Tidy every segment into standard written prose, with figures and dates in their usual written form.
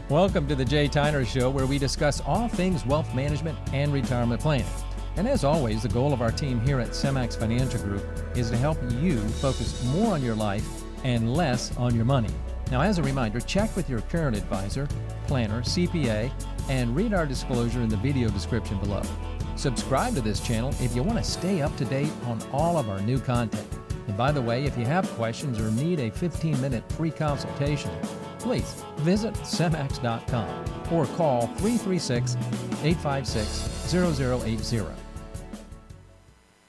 Welcome to the Jay Tyner Show, where we discuss all things wealth management and retirement planning. And as always, the goal of our team here at Semmax Financial Group is to help you focus more on your life and less on your money. Now, as a reminder, check with your current advisor, planner, CPA, and read our disclosure in the video description below. Subscribe to this channel if you want to stay up to date on all of our new content. And by the way, if you have questions or need a 15-minute free consultation, please visit semmax.com or call 336-856-0080.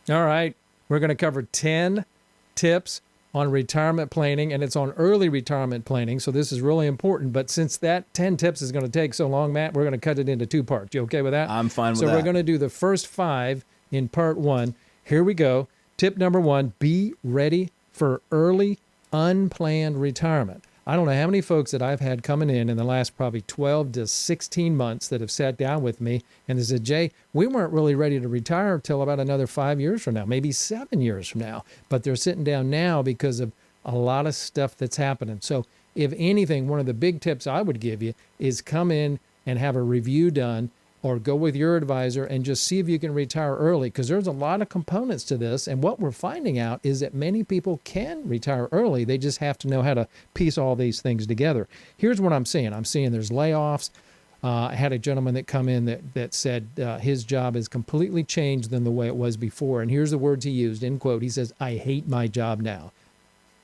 All right, we're going to cover 10 tips on retirement planning, and it's on early retirement planning, so this is really important. But since that 10 tips is going to take so long, Matt, we're going to cut it into two parts. You okay with that? I'm fine with that. So we're going to do the first 5 in part 1. Here we go. Tip number 1, be ready for early, unplanned retirement. I don't know how many folks that I've had coming in the last probably 12 to 16 months that have sat down with me and they said, Jay, we weren't really ready to retire until about another 5 years from now, maybe 7 years from now. But they're sitting down now because of a lot of stuff that's happening. So if anything, one of the big tips I would give you is come in and have a review done, or go with your advisor and just see if you can retire early, because there's a lot of components to this. And what we're finding out is that many people can retire early. They just have to know how to piece all these things together. Here's what I'm seeing. I'm seeing there's layoffs. I had a gentleman that come in that said his job has completely changed than the way it was before. And here's the words he used, end quote. He says, I hate my job now.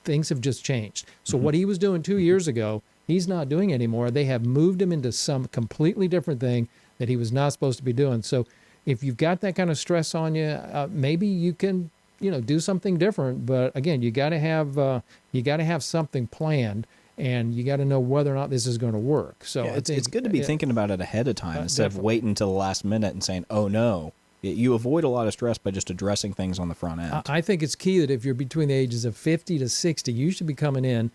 Things have just changed. So what he was doing 2 years ago, he's not doing anymore. They have moved him into some completely different thing that he was not supposed to be doing. So if you've got that kind of stress on you, maybe you can, do something different. But again, you got to have something planned, and you got to know whether or not this is going to work. So yeah, it's good to be thinking about it ahead of time instead of waiting until the last minute and saying, oh no. You avoid a lot of stress by just addressing things on the front end. I think it's key that if you're between the ages of 50 to 60, you should be coming in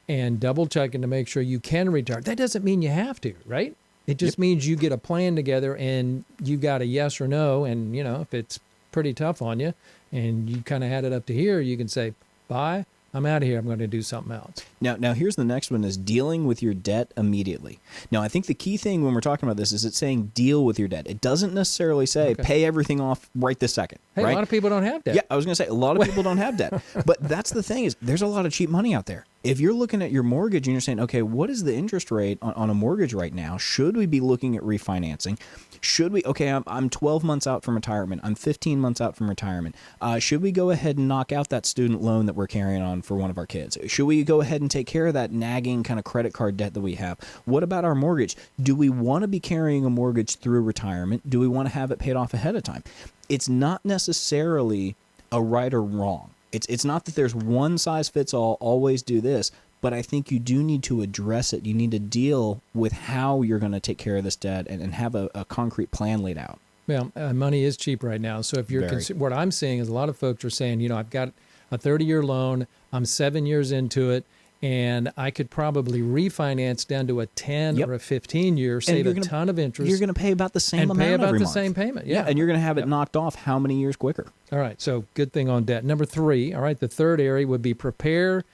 and double checking to make sure you can retire. That doesn't mean you have to, right? It just means you get a plan together and you got a yes or no. And, if it's pretty tough on you and you kind of had it up to here, you can say, bye, I'm out of here. I'm going to do something else. Now here's the next one, is dealing with your debt immediately. Now, I think the key thing when we're talking about this is it's saying deal with your debt. It doesn't necessarily say pay everything off right this second. Hey, right? A lot of people don't have debt. Yeah, I was going to say a lot of people don't have debt. But that's the thing, is there's a lot of cheap money out there. If you're looking at your mortgage and you're saying, okay, what is the interest rate on a mortgage right now? Should we be looking at refinancing? Should we, I'm 12 months out from retirement. I'm 15 months out from retirement. Should we go ahead and knock out that student loan that we're carrying on for one of our kids? Should we go ahead and take care of that nagging kind of credit card debt that we have? What about our mortgage? Do we want to be carrying a mortgage through retirement? Do we want to have it paid off ahead of time? It's not necessarily a right or wrong. It's not that there's one size fits all, always do this, but I think you do need to address it. You need to deal with how you're going to take care of this debt and have a concrete plan laid out. Well, money is cheap right now. So if you're what I'm seeing is a lot of folks are saying, I've got a 30-year loan, I'm 7 years into it, and I could probably refinance down to a 10 or a 15-year, save a ton of interest. You're going to pay about the same amount every month. And pay about the month. Same payment, yeah. And you're going to have it knocked off how many years quicker? All right, so good thing on debt. Number 3, all right, the third area would be prepare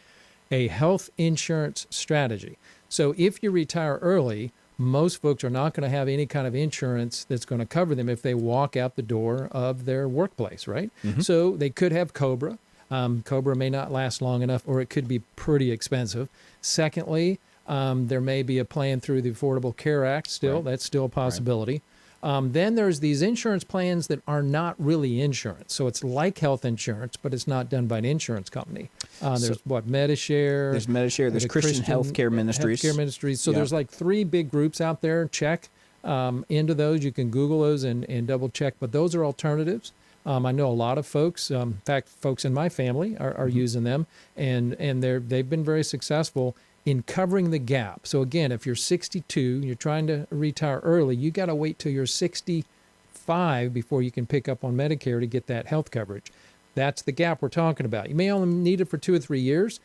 a health insurance strategy. So if you retire early, most folks are not going to have any kind of insurance that's going to cover them if they walk out the door of their workplace, right? So they could have COBRA. COBRA may not last long enough, or it could be pretty expensive. Secondly, there may be a plan through the Affordable Care Act still. Right. That's still a possibility. Then there's these insurance plans that are not really insurance. So it's like health insurance, but it's not done by an insurance company. There's Medishare. There's Medishare. There's Christian Healthcare Ministries. Healthcare Ministries. So there's like 3 big groups out there. Check into those. You can Google those and double check. But those are alternatives. I know a lot of folks, in fact, folks in my family are using them, and they've been very successful in covering the gap. So again, if you're 62, you're trying to retire early, you got to wait till you're 65 before you can pick up on Medicare to get that health coverage. That's the gap we're talking about. You may only need it for 2 or 3 years.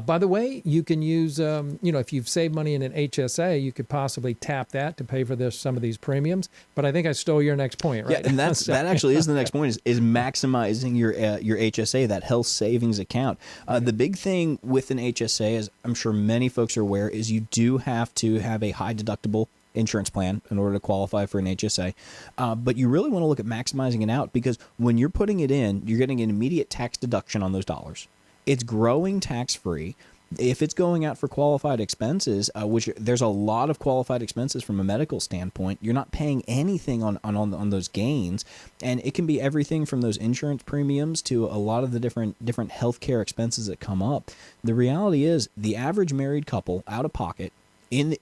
By the way, you can use, if you've saved money in an HSA, you could possibly tap that to pay for some of these premiums. But I think I stole your next point, right? Yeah, and that actually is the next point is maximizing your HSA, that health savings account. The big thing with an HSA, as I'm sure many folks are aware, is you do have to have a high deductible insurance plan in order to qualify for an HSA. But you really want to look at maximizing it out, because when you're putting it in, you're getting an immediate tax deduction on those dollars. It's growing tax-free. If it's going out for qualified expenses, which there's a lot of qualified expenses from a medical standpoint, you're not paying anything on those gains. And it can be everything from those insurance premiums to a lot of the different healthcare expenses that come up. The reality is the average married couple out of pocket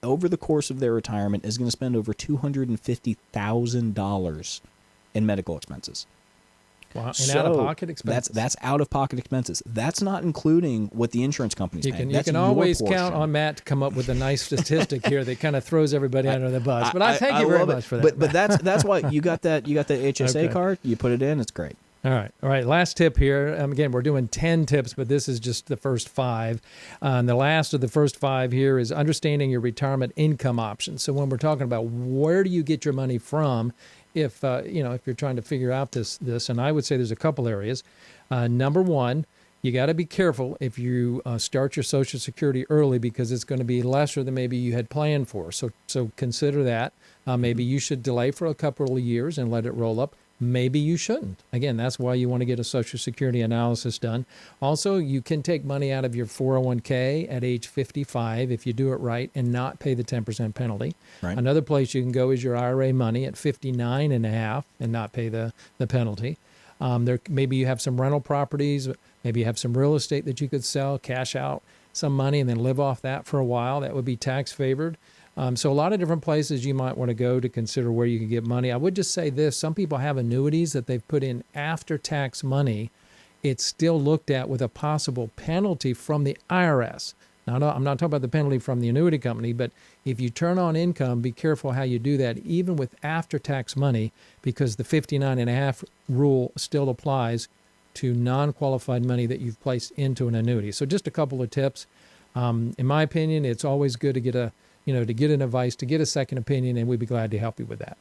over the course of their retirement is going to spend over $250,000 in medical expenses. Wow. And out-of-pocket expenses. That's out-of-pocket expenses. That's not including what the insurance company's paying. You can always count on Matt to come up with a nice statistic here that kind of throws everybody under the bus. But I thank you very much for that. But that's why you got that HSA card. You put it in. It's great. All right. Last tip here. Again, we're doing 10 tips, but this is just the first 5. And the last of the first 5 here is understanding your retirement income options. So when we're talking about where do you get your money from, if you're trying to figure out this, and I would say there's a couple areas. Number one, you got to be careful if you start your Social Security early, because it's going to be lesser than maybe you had planned for. So consider that. Maybe you should delay for a couple of years and let it roll up. Maybe you shouldn't. Again, that's why you want to get a Social Security analysis done. Also, you can take money out of your 401k at age 55 if you do it right and not pay the 10% penalty. Right. Another place you can go is your IRA money at 59 and a half and not pay the penalty. Maybe you have some rental properties. Maybe you have some real estate that you could sell, cash out some money, and then live off that for a while. That would be tax favored. So a lot of different places you might want to go to consider where you can get money. I would just say this. Some people have annuities that they've put in after-tax money. It's still looked at with a possible penalty from the IRS. Now, I'm not talking about the penalty from the annuity company, but if you turn on income, be careful how you do that, even with after-tax money, because the 59.5 rule still applies to non-qualified money that you've placed into an annuity. So just a couple of tips. In my opinion, it's always good to get an advice, to get a second opinion, and we'd be glad to help you with that.